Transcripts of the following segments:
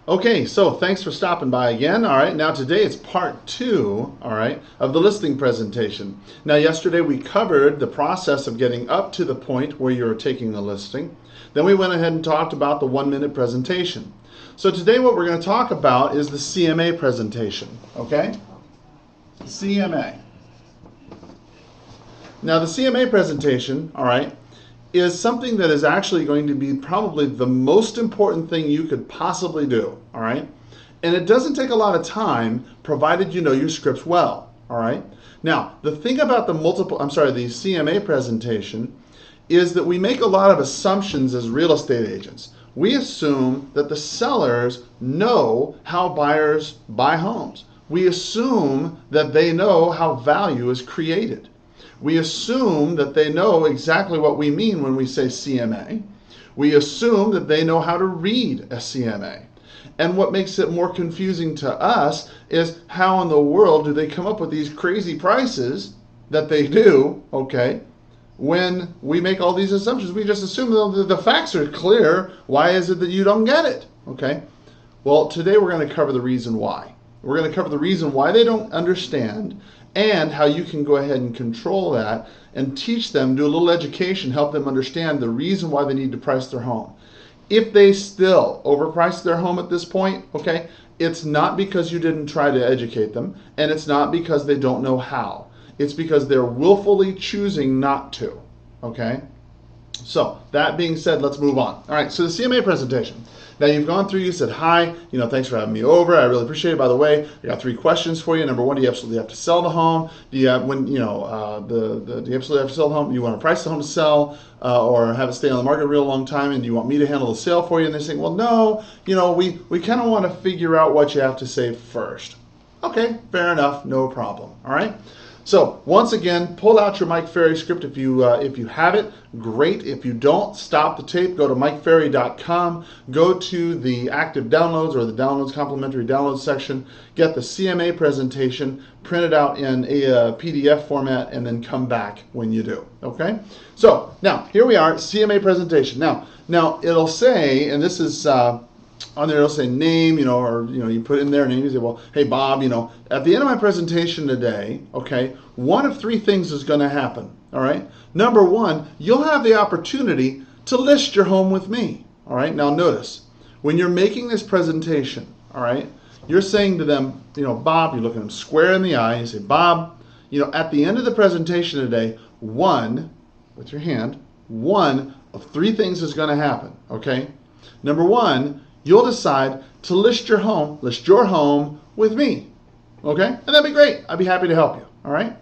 Okay, so thanks for stopping by again. All right, now today it's part two, all right, of the listing presentation. Now yesterday we covered the process of getting up to the point where you're taking the listing. Then we went ahead and talked about the 1-minute presentation. So today what we're going to talk about is the CMA presentation, okay? CMA. Now the CMA presentation, all right, is something that is actually going to be probably the most important thing you could possibly do, all right? And it doesn't take a lot of time, provided you know your scripts well, all right? Now, the thing about the CMA presentation is that we make a lot of assumptions as real estate agents. We assume that the sellers know how buyers buy homes. We assume that they know how value is created. We assume that they know exactly what we mean when we say CMA. We assume that they know how to read a CMA. And what makes it more confusing to us is how in the world do they come up with these crazy prices that they do, okay, when we make all these assumptions. We just assume that the facts are clear. Why is it that you don't get it, okay? Well, today we're going to cover the reason why. We're going to cover the reason why they don't understand and how you can go ahead and control that and teach them, do a little education, help them understand the reason why they need to price their home. If they still overprice their home at this point, okay, it's not because you didn't try to educate them, and it's not because they don't know how. It's because they're willfully choosing not to, okay? So that being said, let's move on. All right, so the CMA presentation. Now you've gone through, you said, hi, thanks for having me over. I really appreciate it. By the way, I got 3 questions for you. Number 1, do you absolutely have to sell the home? Do you have, do you absolutely have to sell the home? Do you want to price the home to sell or have it stay on the market a real long time? And do you want me to handle the sale for you? And they say, well, no, we kind of want to figure out what you have to say first. Okay, fair enough, no problem. All right. So once again, pull out your Mike Ferry script if you have it. Great. If you don't, stop the tape. Go to MikeFerry.com. Go to the active downloads or the downloads complimentary downloads section. Get the CMA presentation, print it out in a PDF format, and then come back when you do. Okay. So now here we are, CMA presentation. Now it'll say, and this is. On there it'll say name, or you put in their name. You say, well, hey Bob, at the end of my presentation today, okay, one of 3 things is going to happen. All right. Number 1, you'll have the opportunity to list your home with me. All right. Now notice, when you're making this presentation, all right, you're saying to them, Bob, you look at them square in the eye. You say, Bob, at the end of the presentation today, with your hand, one of 3 things is going to happen. Okay. Number 1. You'll decide to list your home with me, okay? And that'd be great. I'd be happy to help you, all right?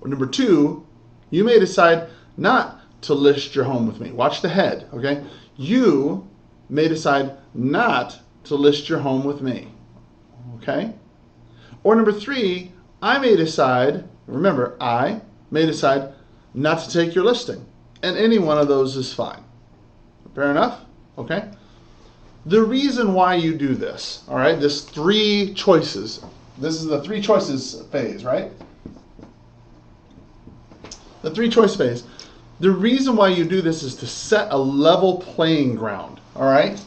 Or number 2, you may decide not to list your home with me. Watch the head, okay? You may decide not to list your home with me, okay? Or number 3, I may decide not to take your listing. And any one of those is fine. Fair enough? Okay? The reason why you do this, all right, this 3 choices. This is the 3 choices phase, right? The 3 choice phase. The reason why you do this is to set a level playing ground, all right?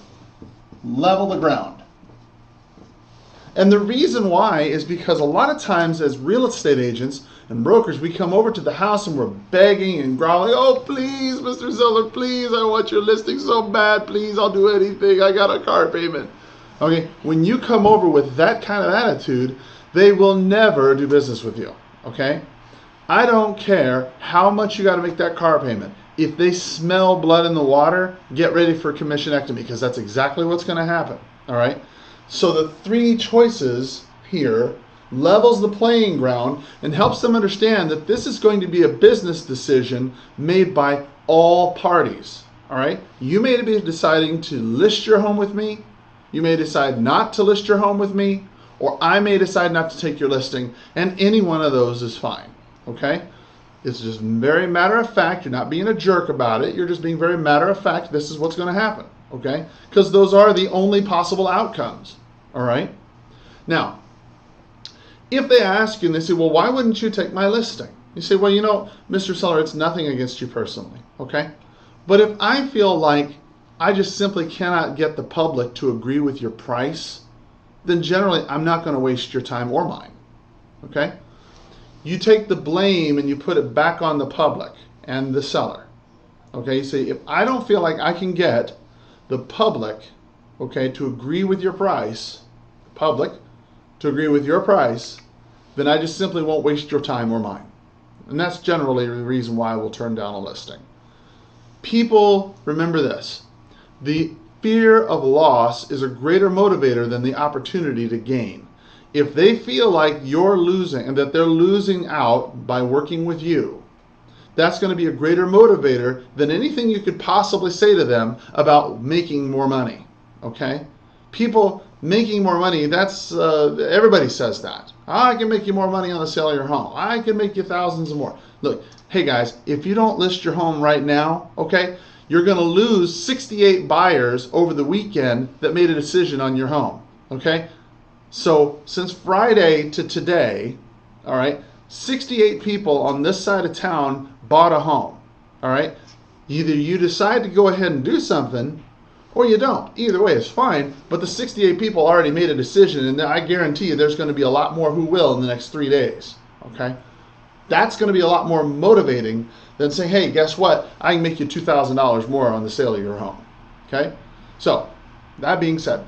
Level the ground. And the reason why is because a lot of times as real estate agents and brokers, we come over to the house and we're begging and growling, oh, please, Mr. Seller, please, I want your listing so bad. Please, I'll do anything. I got a car payment. Okay, when you come over with that kind of attitude, they will never do business with you, okay? I don't care how much you got to make that car payment. If they smell blood in the water, get ready for commissionectomy because that's exactly what's going to happen, all right? So the 3 choices here levels the playing ground and helps them understand that this is going to be a business decision made by all parties. All right? You may be deciding to list your home with me. You may decide not to list your home with me. Or I may decide not to take your listing. And any one of those is fine. Okay? It's just very matter of fact. You're not being a jerk about it. You're just being very matter of fact. This is what's going to happen. Okay? Because those are the only possible outcomes. All right? Now, if they ask you and they say, well, why wouldn't you take my listing? You say, well, Mr. Seller, it's nothing against you personally, okay? But if I feel like I just simply cannot get the public to agree with your price, then generally I'm not going to waste your time or mine. Okay? You take the blame and you put it back on the public and the seller. Okay? You say, if I don't feel like I can get the public, okay, to agree with your price, public to agree with your price, then I just simply won't waste your time or mine. And that's generally the reason why I will turn down a listing. People, remember this, the fear of loss is a greater motivator than the opportunity to gain. If they feel like you're losing and that they're losing out by working with you, that's going to be a greater motivator than anything you could possibly say to them about making more money. Okay? People making more money, that's everybody says that. I can make you more money on the sale of your home. I can make you thousands and more. Look, hey guys, if you don't list your home right now, okay, you're going to lose 68 buyers over the weekend that made a decision on your home. Okay? So since Friday to today, all right, 68 people on this side of town bought a home. All right? Either you decide to go ahead and do something or you don't. Either way is fine, but the 68 people already made a decision, and I guarantee you there's going to be a lot more who will in the next 3 days. Okay? That's going to be a lot more motivating than saying, hey, guess what? I can make you $2,000 more on the sale of your home. Okay? So, that being said,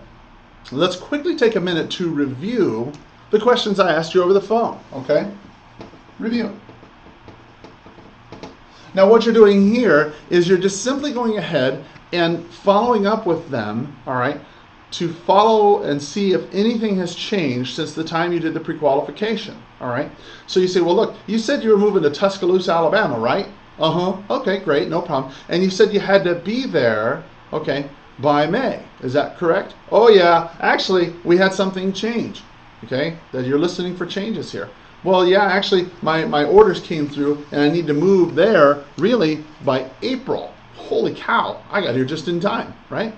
let's quickly take a minute to review the questions I asked you over the phone. Okay? Review. Now, what you're doing here is you're just simply going ahead and following up with them, all right, to follow and see if anything has changed since the time you did the pre-qualification, all right? So you say, well, look, you said you were moving to Tuscaloosa, Alabama, right? Uh-huh. Okay, great, no problem. And you said you had to be there, okay, by May. Is that correct? Oh, yeah. Actually, we had something change, okay, that you're listening for changes here. Well, yeah, actually, my orders came through, and I need to move there, really, by April. Holy cow, I got here just in time, right?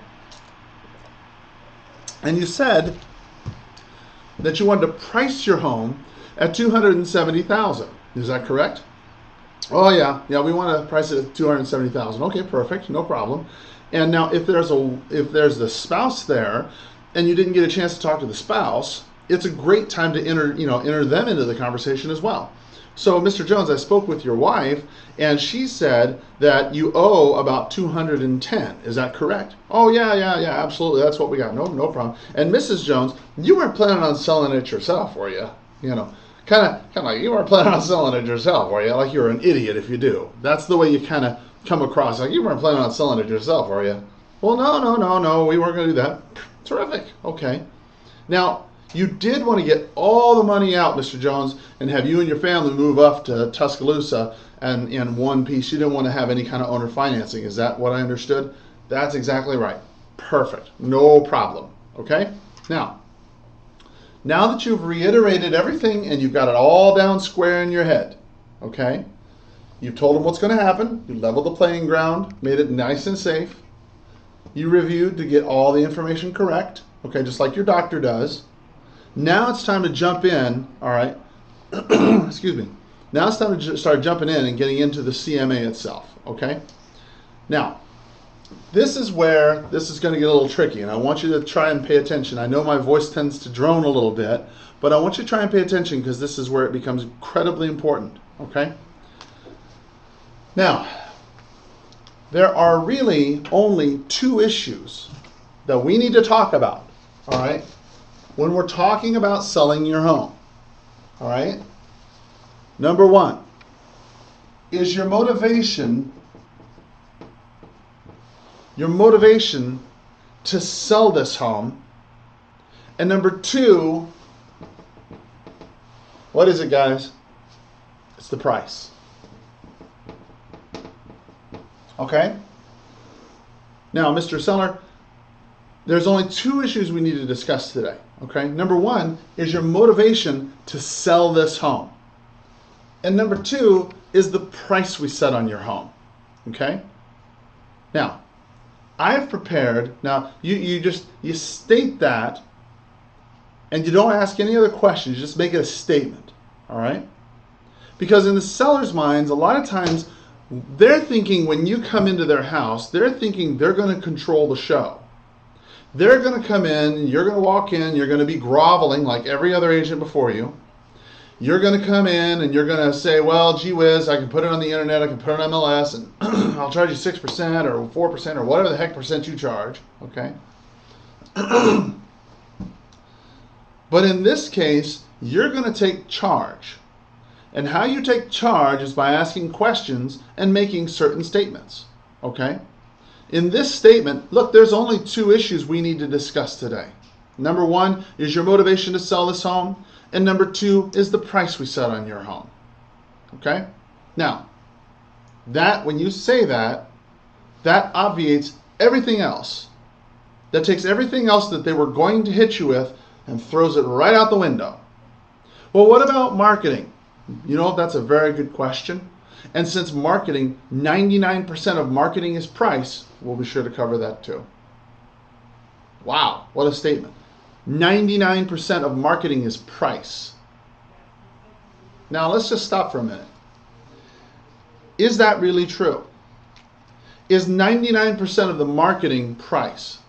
And you said that you wanted to price your home at $270,000. Is that correct? Oh yeah, we want to price it at $270,000. Okay, perfect, no problem. And now, if there's the spouse there, and you didn't get a chance to talk to the spouse, it's a great time to enter them into the conversation as well. So, Mr. Jones, I spoke with your wife, and she said that you owe about $210. Is that correct? Oh, yeah, absolutely. That's what we got. No problem. And Mrs. Jones, you weren't planning on selling it yourself, were you? You know, kind of like you weren't planning on selling it yourself, were you? Like you're an idiot if you do. That's the way you kind of come across. Like you weren't planning on selling it yourself, were you? Well, no. We weren't going to do that. Terrific. Okay. Now, you did want to get all the money out, Mr. Jones, and have you and your family move up to Tuscaloosa and in one piece. You didn't want to have any kind of owner financing. Is that what I understood? That's exactly right. Perfect. No problem. Okay? Now that you've reiterated everything and you've got it all down square in your head, okay? You've told them what's going to happen. You leveled the playing ground, made it nice and safe. You reviewed to get all the information correct, okay, just like your doctor does. Now it's time to jump in, all right? Excuse me. Now it's time to start jumping in and getting into the CMA itself, okay? Now, this is where this is going to get a little tricky, and I want you to try and pay attention. I know my voice tends to drone a little bit, but I want you to try and pay attention because this is where it becomes incredibly important, okay? Now, there are really only two issues that we need to talk about, all right, when we're talking about selling your home, all right? Number one, is your motivation to sell this home? And number two, what is it, guys? It's the price. Okay? Now, Mr. Seller, there's only two issues we need to discuss today. Okay? Number one is your motivation to sell this home. And number two is the price we set on your home. Okay? Now, I've prepared, now you state that and you don't ask any other questions, you just make it a statement. All right? Because in the seller's minds, a lot of times They're thinking when you come into their house, they're thinking they're going to control the show. They're going to come in, you're going to walk in, you're going to be groveling like every other agent before you. You're going to come in and you're going to say, well, gee whiz, I can put it on the internet, I can put it on MLS, and I'll charge you 6% or 4% or whatever the heck percent you charge, okay? But in this case, you're going to take charge. And how you take charge is by asking questions and making certain statements, okay? In this statement, look, there's only two issues we need to discuss today. Number one is your motivation to sell this home, and number two is the price we set on your home, okay? Now, that when you say that, that obviates everything else. That takes everything else that they were going to hit you with and throws it right out the window. Well, what about marketing? You know, that's a very good question. And since marketing, 99% of marketing is price, we'll be sure to cover that too. Wow, what a statement. 99% of marketing is price. Now let's just stop for a minute. Is that really true? Is 99% of the marketing price?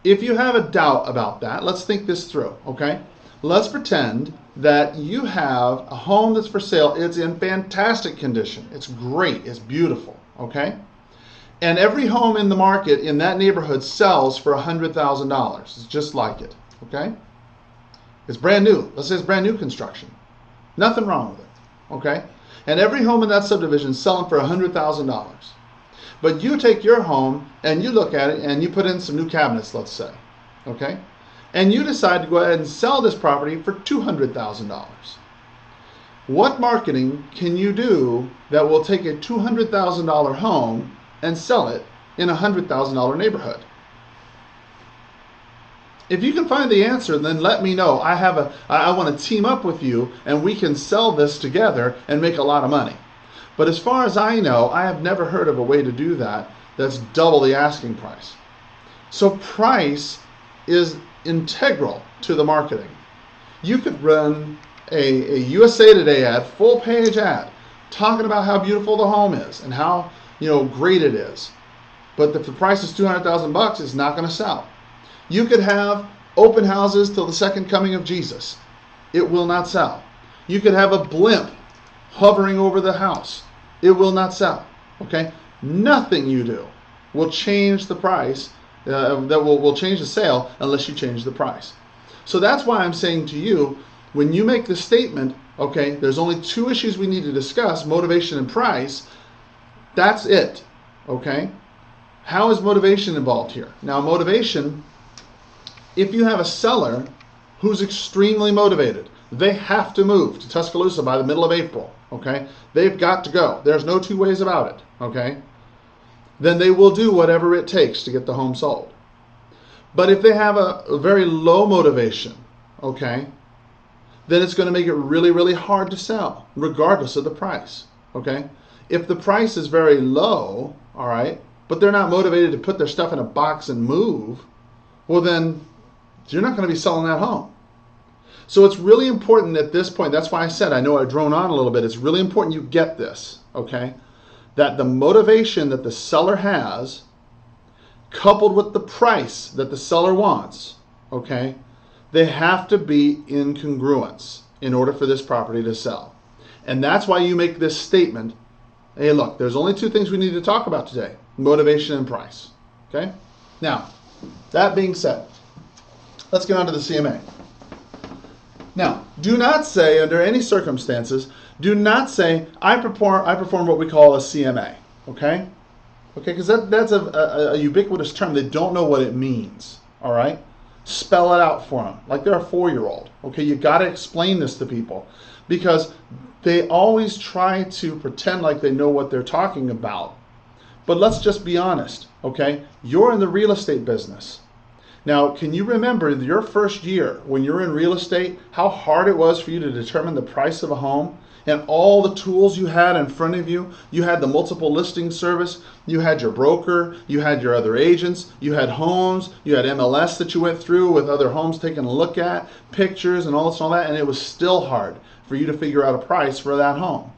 If you have a doubt about that, let's think this through, okay? Let's pretend that you have a home that's for sale. It's in fantastic condition. It's great. It's beautiful, okay? And every home in the market in that neighborhood sells for $100,000. It's just like it, okay? It's brand new. Let's say it's brand new construction. Nothing wrong with it, okay? And every home in that subdivision is selling for $100,000. But you take your home and you look at it and you put in some new cabinets, let's say, okay? And you decide to go ahead and sell this property for $200,000. What marketing can you do that will take a $200,000 home and sell it in a $100,000 neighborhood? If you can find the answer, then let me know. I want to team up with you and we can sell this together and make a lot of money. But as far as I know, I have never heard of a way to do that that's double the asking price. So price is integral to the marketing. You could run a USA Today ad, full page ad, talking about how beautiful the home is and how great it is. But if the price is $200,000, it's not going to sell. You could have open houses till the second coming of Jesus. It will not sell. You could have a blimp hovering over the house. It will not sell. Okay? Nothing you do will change the price. That will change the sale unless you change the price. So that's why I'm saying to you, when you make the statement, okay, there's only two issues we need to discuss, motivation and price, that's it, okay? How is motivation involved here? Now motivation, if you have a seller who's extremely motivated, they have to move to Tuscaloosa by the middle of April, okay? They've got to go. There's no two ways about it, okay? Then they will do whatever it takes to get the home sold. But if they have a very low motivation, okay, then it's going to make it really, really hard to sell, regardless of the price, okay? If the price is very low, all right, but they're not motivated to put their stuff in a box and move, well then, you're not going to be selling that home. So it's really important at this point, that's why I said, I know I drone on a little bit, it's really important you get this, okay? That the motivation that the seller has, coupled with the price that the seller wants, okay, they have to be in congruence in order for this property to sell. And that's why you make this statement, hey look, there's only two things we need to talk about today, motivation and price, okay? Now, that being said, let's get on to the CMA. Now, do not say under any circumstances, do not say, I perform what we call a CMA, okay? Okay, because that's a ubiquitous term. They don't know what it means, all right? Spell it out for them, like they're a 4-year-old, okay? You got to explain this to people because they always try to pretend like they know what they're talking about. But let's just be honest, okay? You're in the real estate business. Now, can you remember your first year when you're in real estate, how hard it was for you to determine the price of a home and all the tools you had in front of you? You had the multiple listing service, you had your broker, you had your other agents, you had homes, you had MLS that you went through with other homes taking a look at, pictures and all this and all that, and it was still hard for you to figure out a price for that home.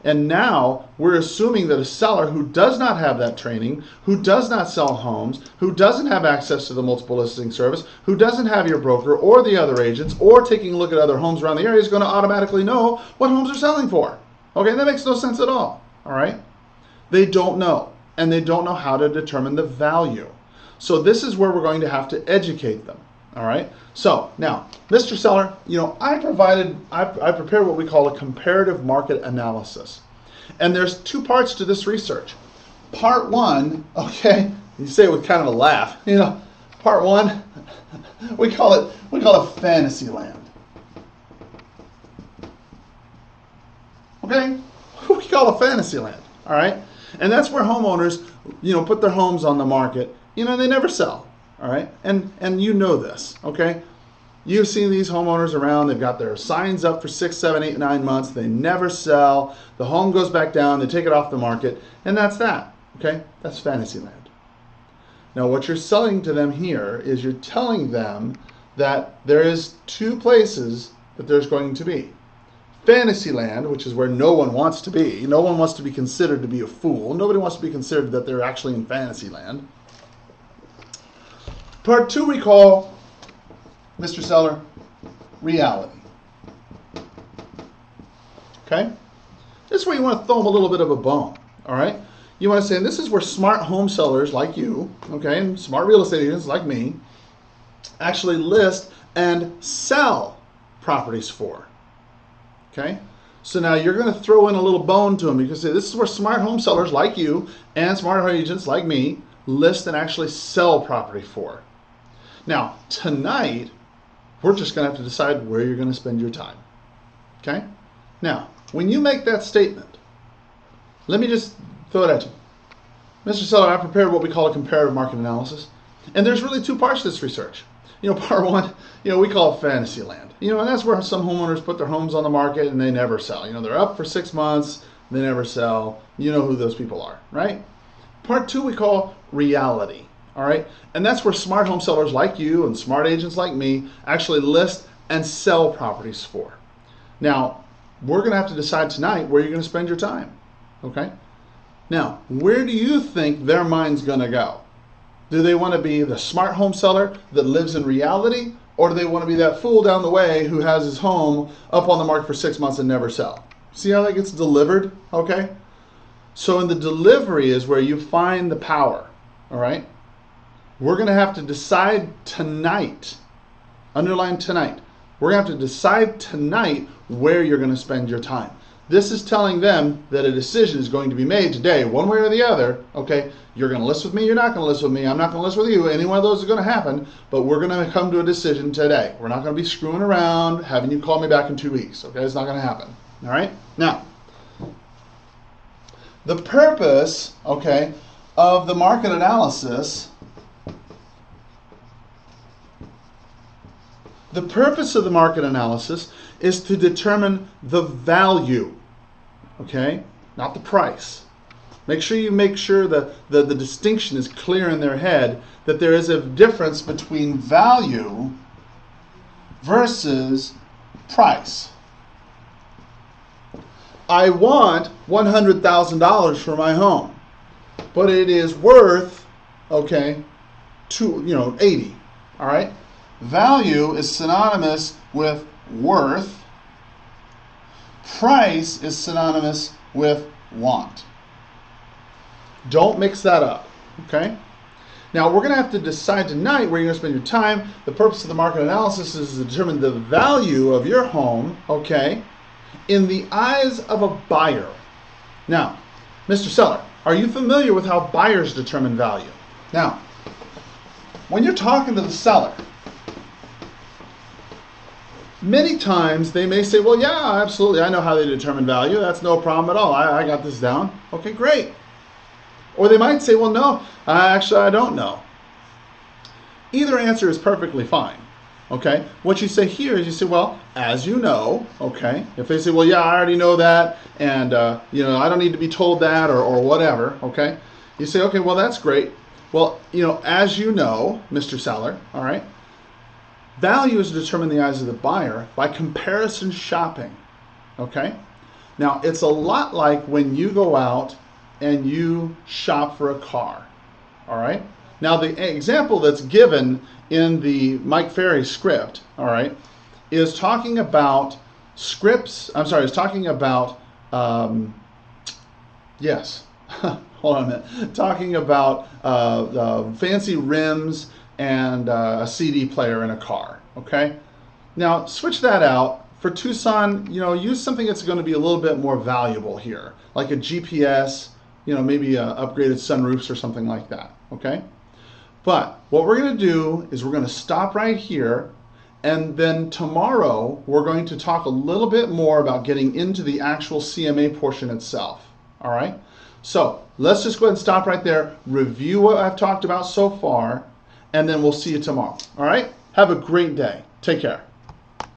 And now we're assuming that a seller who does not have that training, who does not sell homes, who doesn't have access to the multiple listing service, who doesn't have your broker or the other agents or taking a look at other homes around the area is going to automatically know what homes are selling for. Okay, that makes no sense at all. All right? They don't know, and they don't know how to determine the value. So this is where we're going to have to educate them. All right. So now, Mr. Seller, I prepared what we call a comparative market analysis. And there's two parts to this research. Part one, okay, you say it with kind of a laugh. Part one, we call it fantasy land. Okay? We call it fantasy land. All right? And that's where homeowners, put their homes on the market, they never sell. All right, and you know this, okay? You've seen these homeowners around. They've got their signs up for 6, 7, 8, 9 months. They never sell. The home goes back down. They take it off the market, and that's that, okay? That's fantasy land. Now, what you're selling to them here is you're telling them that there is two places that there's going to be. Fantasy land, which is where no one wants to be. No one wants to be considered to be a fool. Nobody wants to be considered that they're actually in fantasy land. Part two we call, Mr. Seller, reality. Okay? This is where you want to throw them a little bit of a bone. All right? You want to say, this is where smart home sellers like you, okay, and smart real estate agents like me, actually list and sell properties for. Okay? So now you're going to throw in a little bone to them. You can say, this is where smart home sellers like you and smart home agents like me list and actually sell property for. Now, tonight, we're just going to have to decide where you're going to spend your time. Okay? Now, when you make that statement, let me just throw it at you. Mr. Seller, I prepared what we call a comparative market analysis. And there's really two parts to this research. Part one, we call it fantasy land. And that's where some homeowners put their homes on the market and they never sell. They're up for 6 months, they never sell. You know who those people are, right? Part two we call reality. All right, and that's where smart home sellers like you and smart agents like me actually list and sell properties for. Now, we're going to have to decide tonight where you're going to spend your time. Okay? Now, where do you think their mind's going to go? Do they want to be the smart home seller that lives in reality, or do they want to be that fool down the way who has his home up on the market for 6 months and never sell? See how that gets delivered? Okay? So in the delivery is where you find the power. All right? We're going to have to decide tonight, underline tonight, we're going to have to decide tonight where you're going to spend your time. This is telling them that a decision is going to be made today, one way or the other, okay? You're going to list with me, you're not going to list with me, I'm not going to list with you, any one of those is going to happen, but we're going to come to a decision today. We're not going to be screwing around, having you call me back in 2 weeks, okay? It's not going to happen, all right? Now, the purpose, okay, of the market analysis. The purpose of the market analysis is to determine the value, okay? Not the price. Make sure that the distinction is clear in their head, that there is a difference between value versus price. I want $100,000 for my home, but it is worth, okay, 80, all right? Value is synonymous with worth. Price is synonymous with want. Don't mix that up, okay? Now, we're going to have to decide tonight where you're going to spend your time. The purpose of the market analysis is to determine the value of your home, okay, in the eyes of a buyer. Now, Mr. Seller, are you familiar with how buyers determine value? Now, when you're talking to the seller, many times they may say, well, yeah, absolutely, I know how they determine value. That's no problem at all. I got this down. Okay, great. Or they might say, well, no, actually, I don't know. Either answer is perfectly fine. Okay? What you say here is you say, well, as you know, okay? If they say, well, yeah, I already know that, and, I don't need to be told that or whatever, okay? You say, okay, well, that's great. Well, as you know, Mr. Seller, all right, value is determined in the eyes of the buyer by comparison shopping, okay? Now, it's a lot like when you go out and you shop for a car, all right? Now, the example that's given in the Mike Ferry script, all right, is talking about it's talking about, yes, hold on a minute, talking about fancy rims and a CD player in a car, okay? Now, switch that out. For Tucson, use something that's going to be a little bit more valuable here, like a GPS, maybe upgraded sunroofs or something like that, okay? But what we're going to do is we're going to stop right here, and then tomorrow we're going to talk a little bit more about getting into the actual CMA portion itself, all right? So let's just go ahead and stop right there, review what I've talked about so far, and then we'll see you tomorrow, all right? Have a great day. Take care.